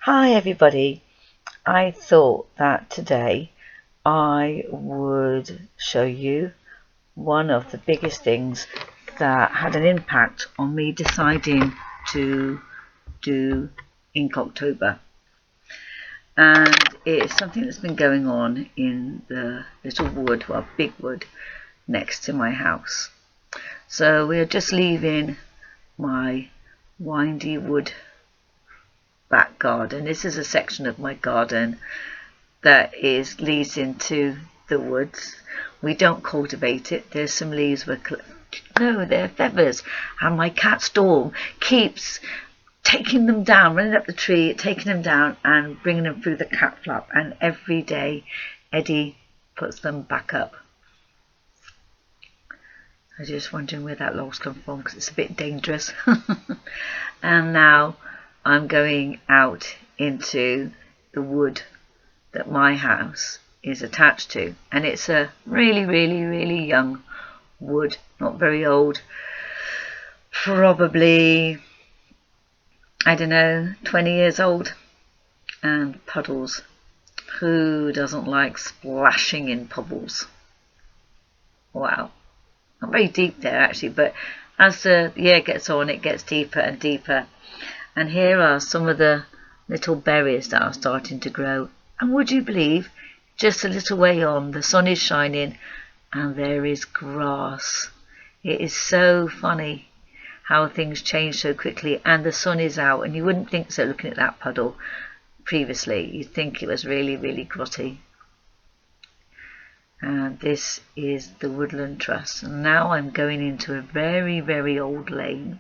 Hi everybody, I thought that today I would show you one of the biggest things that had an impact on me deciding to do Inktober. And it's something that's been going on in the little wood, well big wood, next to my house. So we're just leaving my windy wood back garden. This is a section of my garden that leads into the woods. We don't cultivate it. There's some leaves no, they're feathers, and my cat Storm keeps taking them down, running up the tree, taking them down and bringing them through the cat flap, and every day Eddie puts them back up. I was just wondering where that log's come from because it's a bit dangerous. And now I'm going out into the wood that my house is attached to, and it's a really young wood, not very old, probably, I don't know, 20 years old. And puddles, who doesn't like splashing in puddles? Wow, not very deep there actually, but as the year gets on it gets deeper and deeper. And here are some of the little berries that are starting to grow. And would you believe, just a little way on, the sun is shining and there is grass. It is so funny how things change so quickly, and the sun is out, and you wouldn't think so looking at that puddle previously. You'd think it was really grotty. And this is the Woodland Trust. And now I'm going into a very old lane.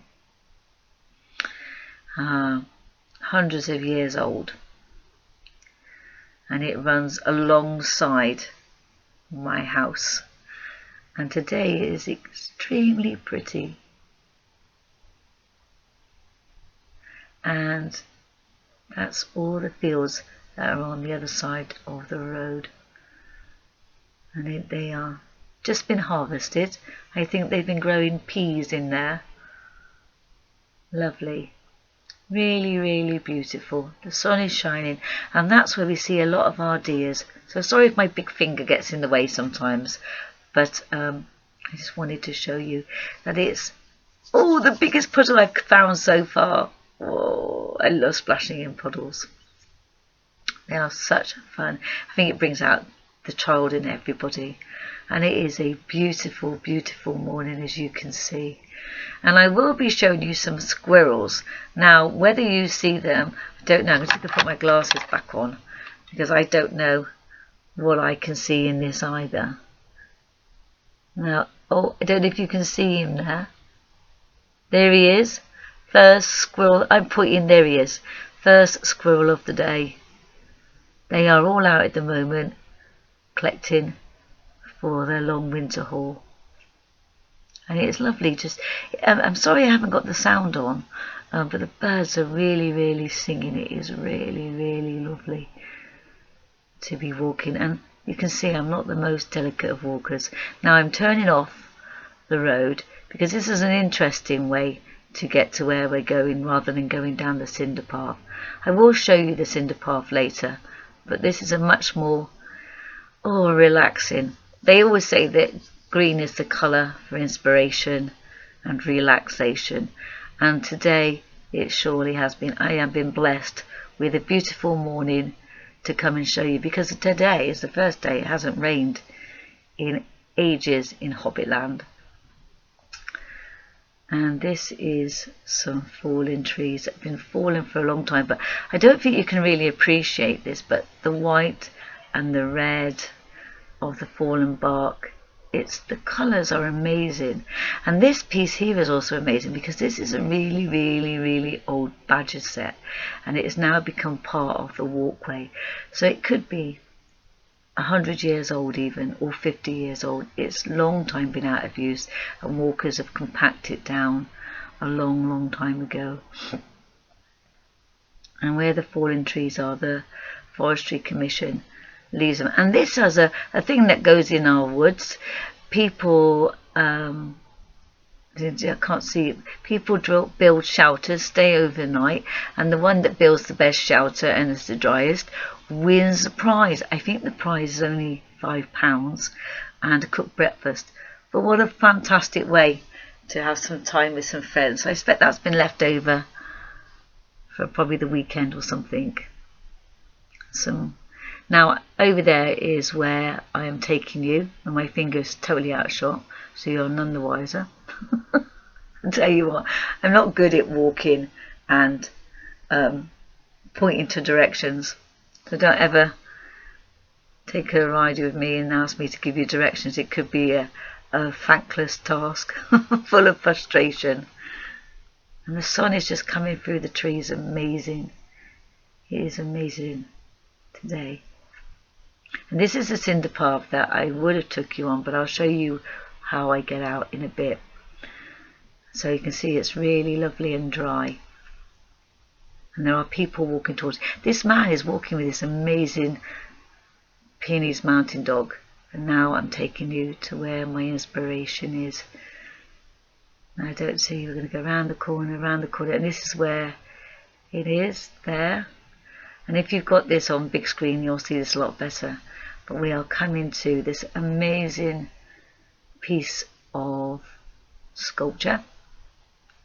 Hundreds of years old, and it runs alongside my house, and today is extremely pretty, and that's all the fields that are on the other side of the road, and they are just been harvested. I think they've been growing peas in there. Lovely. Really beautiful. The sun is shining, and that's where we see a lot of our deers. So sorry if my big finger gets in the way sometimes, but I just wanted to show you that it's the biggest puddle I've found so far. Oh, I love splashing in puddles. They are such fun. I think it brings out the child in everybody, and it is a beautiful morning, as you can see. And I will be showing you some squirrels. Now, whether you see them, I don't know. I'm just going to put my glasses back on because I don't know what I can see in this either. Now, I don't know if you can see him there. There he is. First squirrel. I'm pointing, there he is. First squirrel of the day. They are all out at the moment collecting for their long winter haul. And it's lovely. I'm sorry I haven't got the sound on, but the birds are really singing. It is really lovely to be walking, and you can see I'm not the most delicate of walkers. Now I'm turning off the road because this is an interesting way to get to where we're going rather than going down the cinder path. I will show you the cinder path later, but this is a much more relaxing. They always say that green is the colour for inspiration and relaxation, and today it surely has been. I have been blessed with a beautiful morning to come and show you, because today is the first day it hasn't rained in ages in Hobbitland. And this is some fallen trees that have been fallen for a long time, but I don't think you can really appreciate this, but the white and the red of the fallen bark, the colours are amazing. And this piece here is also amazing because this is a really old badger set, and it has now become part of the walkway. So it could be 100 years old even, or 50 years old. It's long time been out of use, and walkers have compacted it down a long time ago. And where the fallen trees are, the Forestry Commission leaves them. And this has a thing that goes in our woods. People I can't see it. People build shelters, stay overnight, and the one that builds the best shelter and is the driest wins the prize. I think the prize is only £5 and a cooked breakfast. But what a fantastic way to have some time with some friends. I expect that's been left over for probably the weekend or something. Now over there is where I am taking you, and my finger's totally out of shot, so you're none the wiser. I'll tell you what, I'm not good at walking and pointing to directions, so don't ever take a ride with me and ask me to give you directions. It could be a thankless task full of frustration. And the sun is just coming through the trees. Amazing. It is amazing today. And this is the cinder path that I would have took you on, but I'll show you how I get out in a bit. So you can see it's really lovely and dry. And there are people walking towards. This man is walking with this amazing Pyrenees mountain dog. And now I'm taking you to where my inspiration is. Now I don't see, we're going to go around the corner, and this is where it is, there. And if you've got this on big screen, you'll see this a lot better. But we are coming to this amazing piece of sculpture.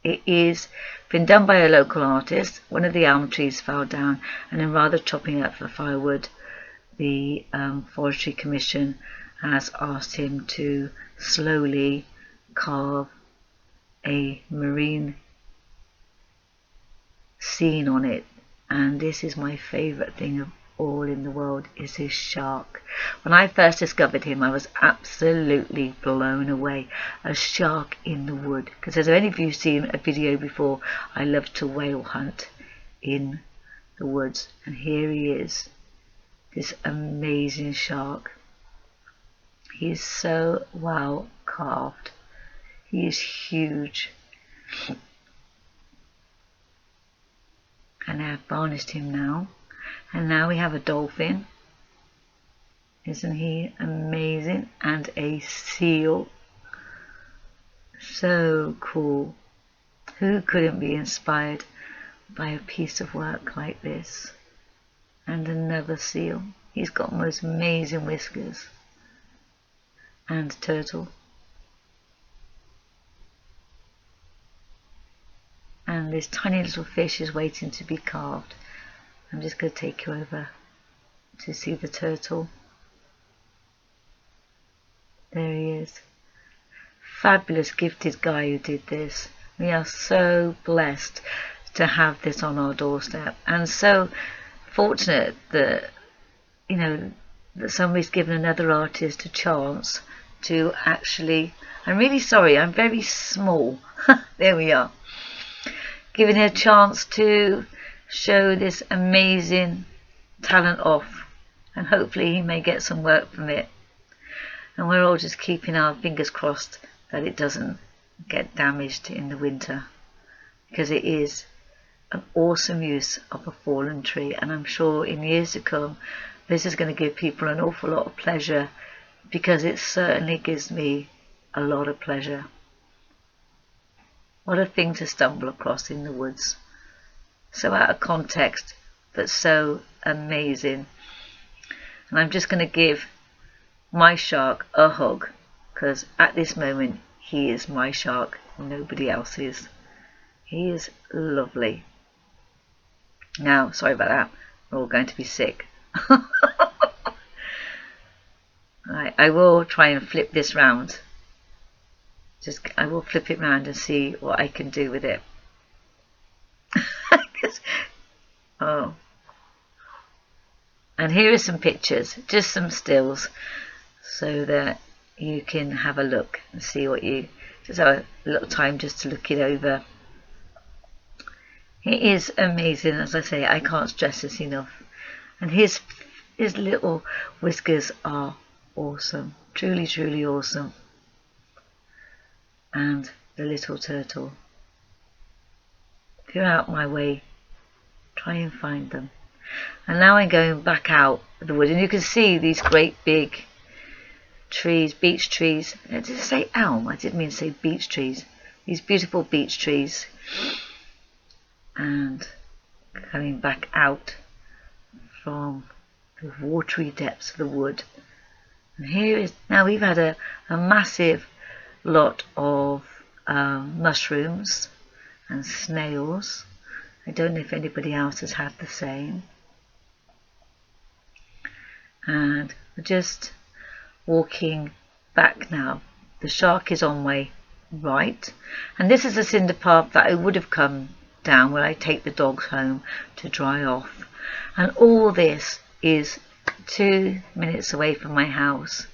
It is been done by a local artist. One of the elm trees fell down, and then rather chopping up for firewood, the Forestry Commission has asked him to slowly carve a marine scene on it. And this is my favourite thing of all in the world, is his shark. When I first discovered him, I was absolutely blown away. A shark in the wood. Because as any of you seen a video before, I love to whale hunt in the woods. And here he is, this amazing shark. He is so well carved. He is huge. And I've varnished him now. And now we have a dolphin. Isn't he amazing? And a seal. So cool. Who couldn't be inspired by a piece of work like this? And another seal. He's got most amazing whiskers. And turtle. And this tiny little fish is waiting to be carved. I'm just going to take you over to see the turtle. There he is. Fabulous, gifted guy who did this. We are so blessed to have this on our doorstep, and so fortunate that, you know, that somebody's given another artist a chance to actually. I'm really sorry, I'm very small. There we are. Giving a chance to show this amazing talent off, and hopefully he may get some work from it. And we're all just keeping our fingers crossed that it doesn't get damaged in the winter, because it is an awesome use of a fallen tree, and I'm sure in years to come this is going to give people an awful lot of pleasure, because it certainly gives me a lot of pleasure. What a thing to stumble across in the woods. So out of context, but so amazing. And I'm just going to give my shark a hug, because at this moment he is my shark, nobody else's. He is lovely. Now, sorry about that, we're all going to be sick. I will try and flip this round. I will flip it round and see what I can do with it. Oh, and here are some pictures, just some stills, so that you can have a look and see what you just have a little time just to look it over. It is amazing, as I say, I can't stress this enough. And his little whiskers are awesome, truly, truly awesome. And the little turtle. If you're out my way, try and find them. And now I'm going back out of the wood, and you can see these great big trees, beech trees. Did I say elm? I didn't mean to say beech trees. these beautiful beech trees, and coming back out from the watery depths of the wood. And here is, now we've had a massive lot of mushrooms and snails. I don't know if anybody else has had the same. And we're just walking back now. The shark is on my right, and this is a cinder path that I would have come down when I take the dogs home to dry off. And all this is 2 minutes away from my house.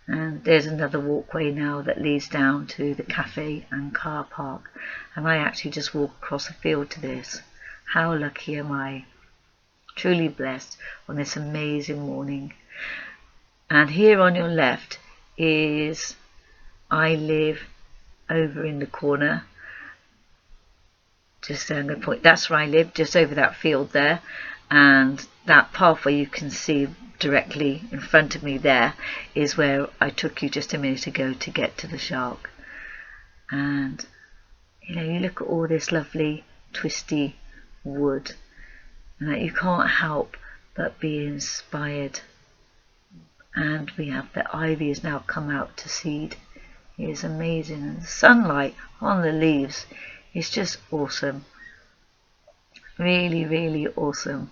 And there's another walkway now that leads down to the cafe and car park, and I actually just walk across the field to this. How lucky am I? Truly blessed on this amazing morning. And here on your left is, I live over in the corner, just I'm going to point, that's where I live, just over that field there, and that pathway you can see directly in front of me there is where I took you just a minute ago to get to the shark. And you know, you look at all this lovely twisty wood, and that you can't help but be inspired. And we have the ivy has now come out to seed. It is amazing, and the sunlight on the leaves is just awesome. Really, really awesome.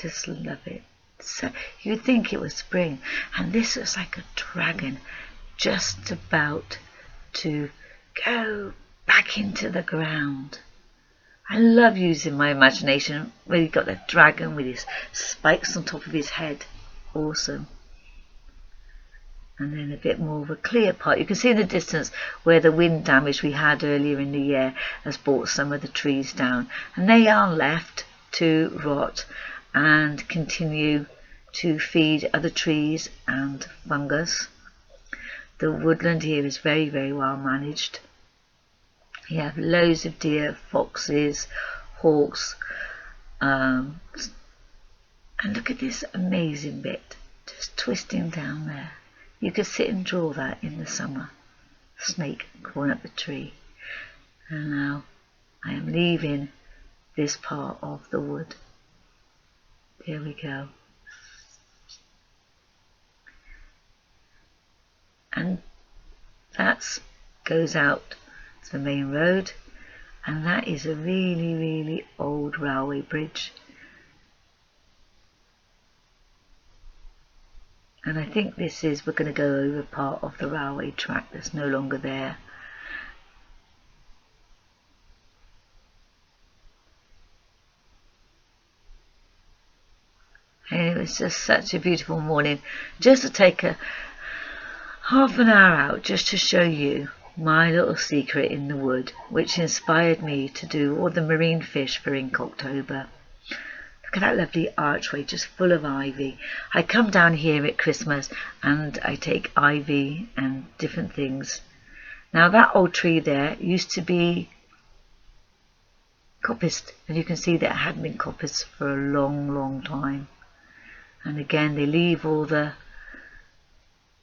Just love it. So you'd think it was spring, and this was like a dragon just about to go back into the ground. I love using my imagination. Where you've got the dragon with his spikes on top of his head. Awesome. And then a bit more of a clear part. You can see in the distance where the wind damage we had earlier in the year has brought some of the trees down, and they are left to rot and continue to feed other trees and fungus. The woodland here is very, very well managed. You have loads of deer, foxes, hawks, and look at this amazing bit just twisting down there. You could sit and draw that in the summer. Snake crawling up the tree. And now I am leaving this part of the wood. Here we go. And that goes out to the main road, and that is a really, really old railway bridge. And I think this is, we're going to go over part of the railway track that's no longer there. And it was just such a beautiful morning, just to take a half an hour out just to show you my little secret in the wood, which inspired me to do all the marine fish for Inktober. Look at that lovely archway just full of ivy. I come down here at Christmas and I take ivy and different things. Now that old tree there used to be coppiced, and you can see that it hadn't been coppiced for a long, long time. And again, they leave all the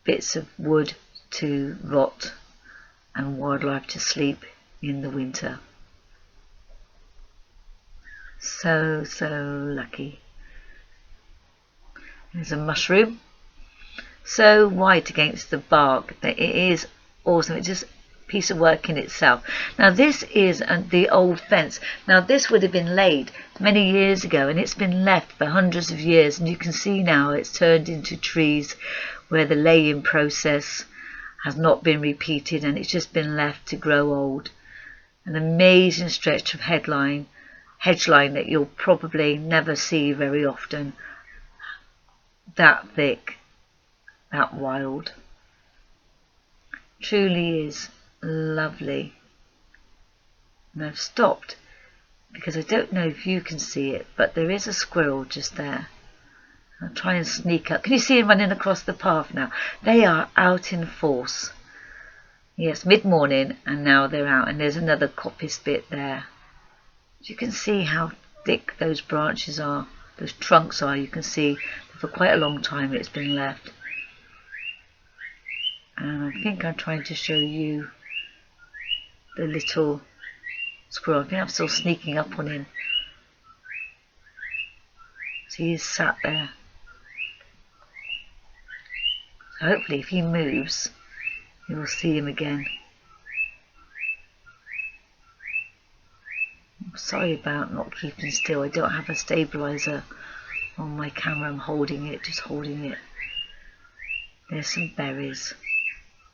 bits of wood to rot and wildlife to sleep in the winter. So, so lucky. There's a mushroom, so white against the bark that it is awesome. It's just a piece of work in itself. Now this is the old fence. Now this would have been laid many years ago, and it's been left for hundreds of years, and you can see now it's turned into trees where the laying process has not been repeated, and it's just been left to grow old. An amazing stretch of hedge line that you'll probably never see very often. That thick, that wild. Truly is lovely. And I've stopped because I don't know if you can see it, but there is a squirrel just there. I'll try and sneak up. Can you see him running across the path now? They are out in force. Yes, mid-morning, and now they're out. And there's another coppice bit there. You can see how thick those branches are, those trunks are. You can see for quite a long time it's been left. And I think I'm trying to show you the little squirrel. I think I'm still sneaking up on him. So he's sat there. So hopefully if he moves, you'll see him again. I'm sorry about not keeping still. I don't have a stabilizer on my camera. I'm holding it, just holding it. There's some berries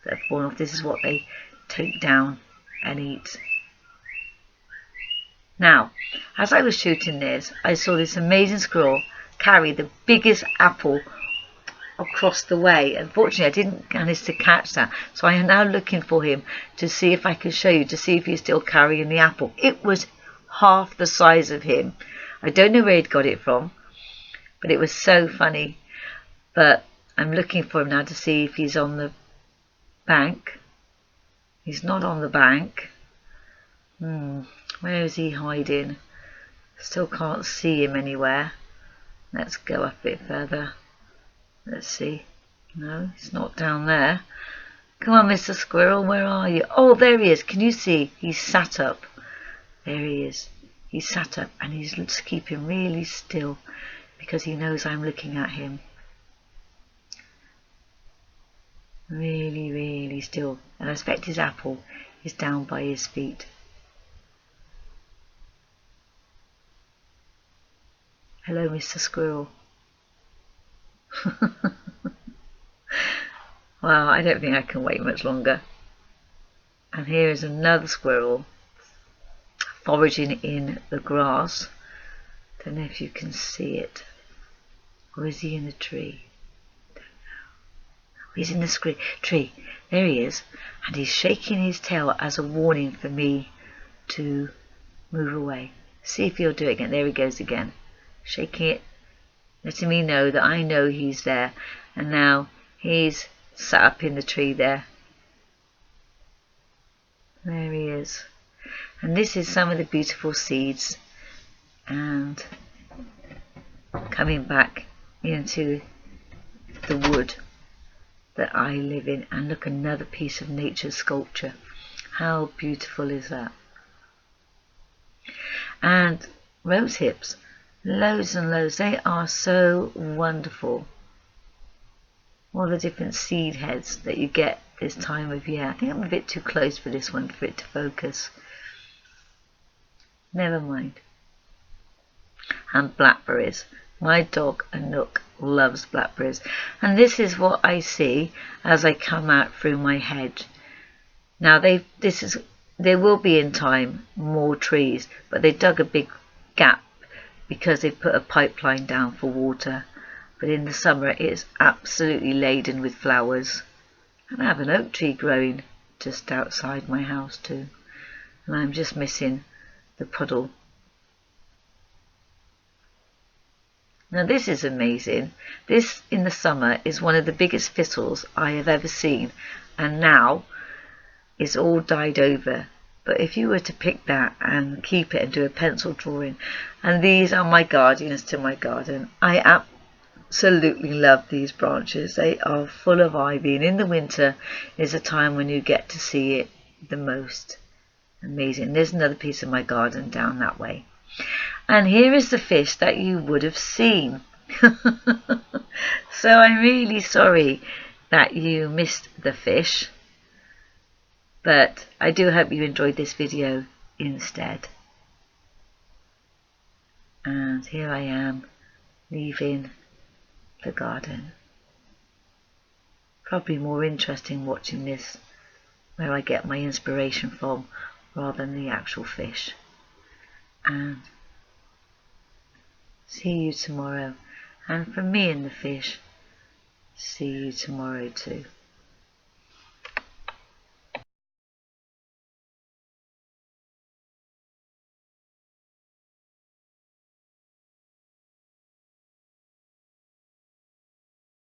that have fallen off. This is what they take down and eat. Now, as I was shooting this, I saw this amazing squirrel carry the biggest apple across the way. Unfortunately, I didn't manage to catch that, so I am now looking for him to see if I can show you, to see if he's still carrying the apple. It was half the size of him. I don't know where he'd got it from, but it was so funny. But I'm looking for him now to see if he's on the bank. He's not on the bank. Where is he hiding? Still can't see him anywhere. Let's go up a bit further. Let's see. No, he's not down there. Come on, Mr. Squirrel, where are you? Oh, there he is. Can you see? He's sat up. There he is. He's sat up and he's just keeping really still because he knows I'm looking at him. Really, really still. And I expect his apple is down by his feet. Hello, Mr. Squirrel. Well, I don't think I can wait much longer. And here is another squirrel foraging in the grass. Don't know if you can see it. Or is he in the tree? Don't know. He's in the tree. There he is. And he's shaking his tail as a warning for me to move away. See if he'll do it again. There he goes again. Shaking it, letting me know that I know he's there. And now he's sat up in the tree there. There he is. And this is some of the beautiful seeds. And coming back into the wood that I live in. And look, another piece of nature sculpture. How beautiful is that? And rose hips. Loads and loads. They are so wonderful. All the different seed heads that you get this time of year. I think I'm a bit too close for this one for it to focus. Never mind. And blackberries. My dog, Anook, loves blackberries. And this is what I see as I come out through my hedge. Now there will be in time more trees, but they dug a big gap because they put a pipeline down for water. But in the summer it is absolutely laden with flowers. And I have an oak tree growing just outside my house too. And I'm just missing the puddle. Now this is amazing. This in the summer is one of the biggest thistles I have ever seen. And now it's all died over. But if you were to pick that and keep it and do a pencil drawing, and these are my guardians to my garden. I absolutely love these branches. They are full of ivy, and in the winter is a time when you get to see it the most. Amazing. There's another piece of my garden down that way. And here is the fish that you would have seen. So I'm really sorry that you missed the fish. But I do hope you enjoyed this video instead. And here I am, leaving the garden. Probably more interesting watching this, where I get my inspiration from, rather than the actual fish. And see you tomorrow. And from me and the fish, see you tomorrow too.